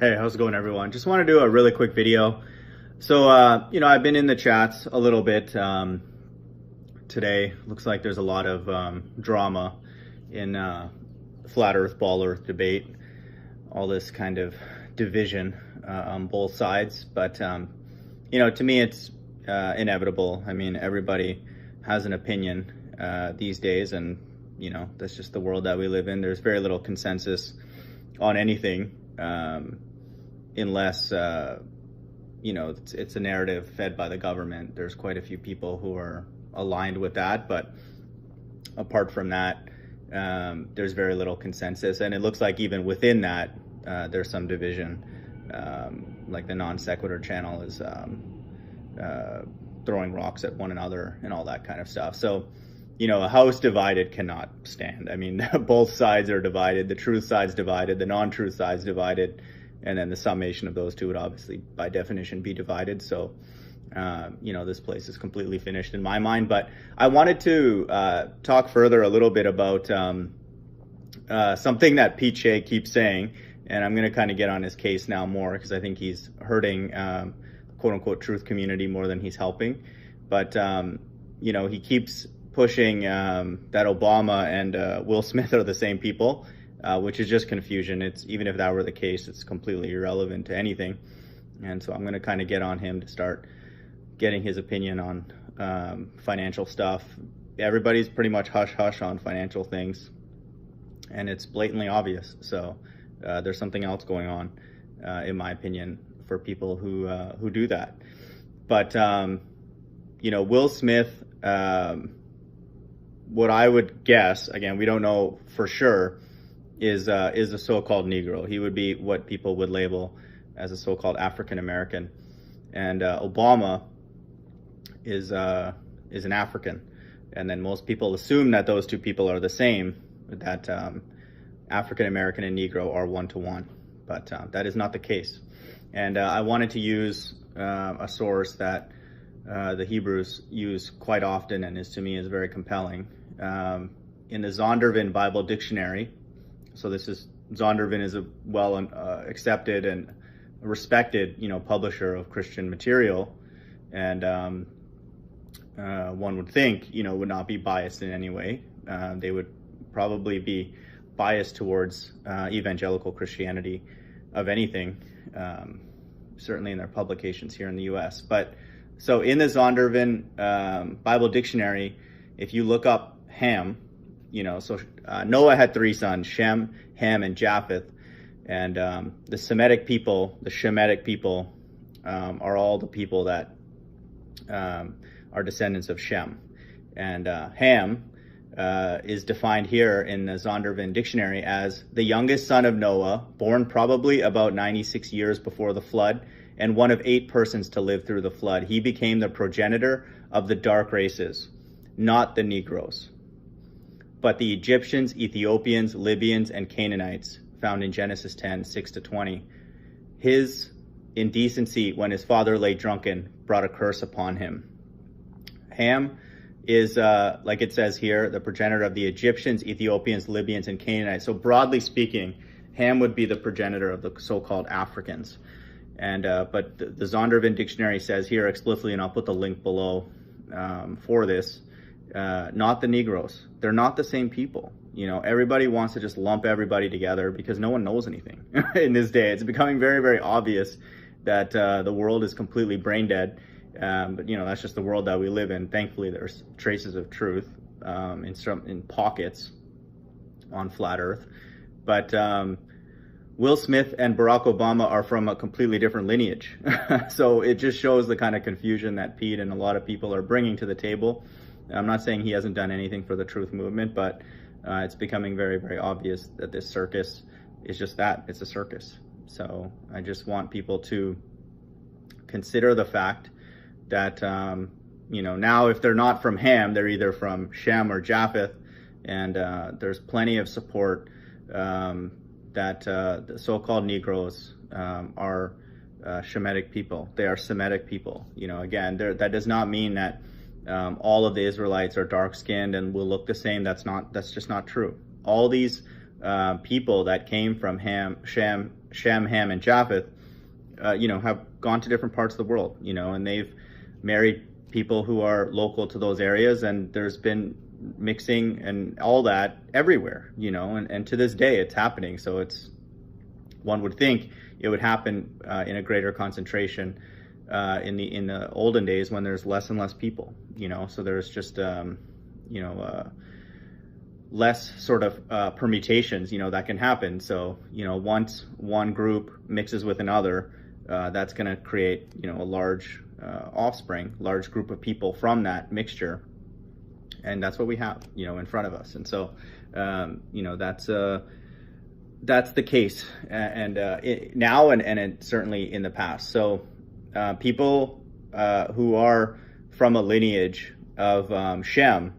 Hey, how's it going, everyone? Just want to do a really quick video. So, I've been in the chats a little bit today. Looks like there's a lot of drama in flat Earth, ball Earth debate. All this kind of division on both sides. But, to me, it's inevitable. I mean, everybody has an opinion these days, and, that's just the world that we live in. There's very little consensus on anything. Unless, it's a narrative fed by the government. There's quite a few people who are aligned with that, but apart from that, there's very little consensus. And it looks like even within that, there's some division. Like the non sequitur channel is throwing rocks at one another and all that kind of stuff. So, a house divided cannot stand. I mean, both sides are divided. The truth side's divided. The non-truth side's divided. And then the summation of those two would obviously, by definition, be divided. So, this place is completely finished in my mind. But I wanted to talk further a little bit about something that Pete Shea keeps saying. And I'm going to kind of get on his case now more because I think he's hurting the quote-unquote truth community more than he's helping. But, he keeps pushing that Obama and Will Smith are the same people, which is just confusion. It's even if that were the case, it's completely irrelevant to anything. And so I'm going to kind of get on him to start getting his opinion on financial stuff. Everybody's pretty much hush-hush on financial things, and it's blatantly obvious. So there's something else going on, in my opinion, for people who do that. But Will Smith. What I would guess, again, we don't know for sure, is a so-called Negro. He would be what people would label as a so-called African American, and Obama is an African. And then most people assume that those two people are the same, that African American and Negro are one-to-one, but that is not the case. And I wanted to use a source that the Hebrews use quite often and to me is very compelling. In the Zondervan Bible Dictionary, so Zondervan is a well accepted and respected, publisher of Christian material, and one would think, would not be biased in any way. They would probably be biased towards evangelical Christianity of anything, certainly in their publications here in the U.S. But so in the Zondervan Bible Dictionary, if you look up Ham, Noah had three sons, Shem, Ham, and Japheth. And the Semitic people, the Shemitic people, are all the people that are descendants of Shem. And Ham is defined here in the Zondervan Dictionary as the youngest son of Noah, born probably about 96 years before the flood, and one of 8 persons to live through the flood. He became the progenitor of the dark races, not the Negroes, but the Egyptians, Ethiopians, Libyans, and Canaanites, found in Genesis 10, 6-20. His indecency when his father lay drunken brought a curse upon him. Ham is, like it says here, the progenitor of the Egyptians, Ethiopians, Libyans, and Canaanites. So broadly speaking, Ham would be the progenitor of the so-called Africans. And but the Zondervan Dictionary says here explicitly, and I'll put the link below for this, not the Negroes. They're not the same people. Everybody wants to just lump everybody together because no one knows anything in this day. It's becoming very, very obvious that the world is completely brain dead. But that's just the world that we live in. Thankfully, there's traces of truth in pockets on flat Earth. But Will Smith and Barack Obama are from a completely different lineage. So it just shows the kind of confusion that Pete and a lot of people are bringing to the table. I'm not saying he hasn't done anything for the truth movement, but it's becoming very, very obvious that this circus is just that. It's a circus. So I just want people to consider the fact that, now if they're not from Ham, they're either from Shem or Japheth, and there's plenty of support that the so-called Negroes are Shemitic people. They are Semitic people. Again, that does not mean that all of the Israelites are dark-skinned and will look the same. That's just not true. All these people that came from Ham, Shem, Shem, Ham, and Japheth, have gone to different parts of the world, and they've married people who are local to those areas, and there's been mixing and all that everywhere, and to this day it's happening. So one would think it would happen in a greater concentration in the olden days when there's less and less people, so there's just less sort of permutations, that can happen. So, once one group mixes with another, that's going to create, a large offspring, large group of people from that mixture. And that's what we have, in front of us. And so, that's the case, and now and certainly in the past. So people who are from a lineage of Shem,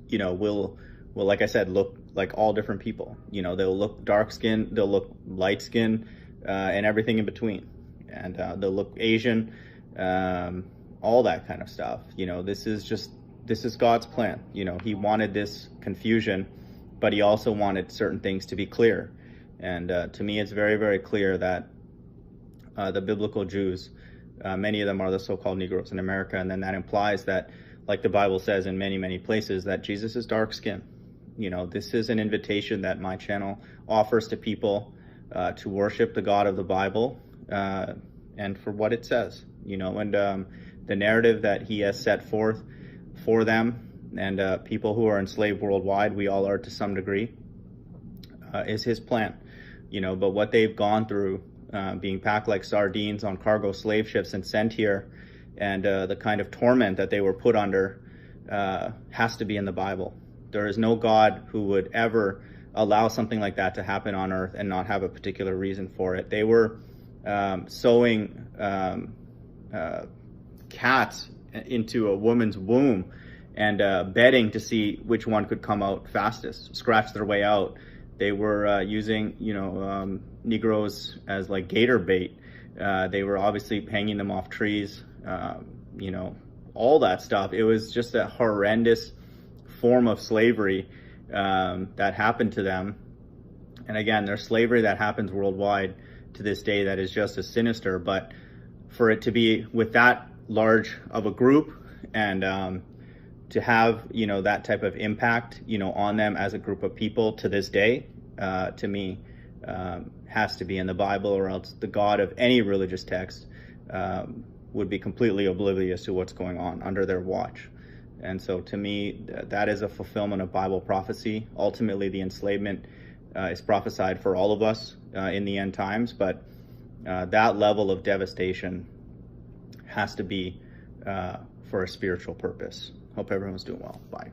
will, like I said, look like all different people. They'll look dark skinned, they'll look light skinned, and everything in between. And they'll look Asian, all that kind of stuff. This is God's plan. He wanted this confusion, but he also wanted certain things to be clear. And to me, it's very, very clear that the biblical Jews, many of them are the so-called Negroes in America, and then that implies that, like the Bible says in many, many places, that Jesus is dark-skinned. This is an invitation that my channel offers to people to worship the God of the Bible and for what it says, and the narrative that he has set forth for them and people who are enslaved worldwide, we all are to some degree, is his plan. But what they've gone through, being packed like sardines on cargo slave ships and sent here, and the kind of torment that they were put under, has to be in the Bible. There is no God who would ever allow something like that to happen on earth and not have a particular reason for it. They were sewing cats into a woman's womb and betting to see which one could come out fastest, scratch their way out. They were using, Negroes as like gator bait. They were obviously hanging them off trees, all that stuff. It was just a horrendous form of slavery that happened to them. And again, there's slavery that happens worldwide to this day that is just as sinister. But for it to be with that large of a group and to have, that type of impact, on them as a group of people to this day, to me, has to be in the Bible, or else the God of any religious text would be completely oblivious to what's going on under their watch. And so to me, that is a fulfillment of Bible prophecy. Ultimately, the enslavement is prophesied for all of us in the end times, but that level of devastation has to be for a spiritual purpose. Hope everyone's doing well. Bye.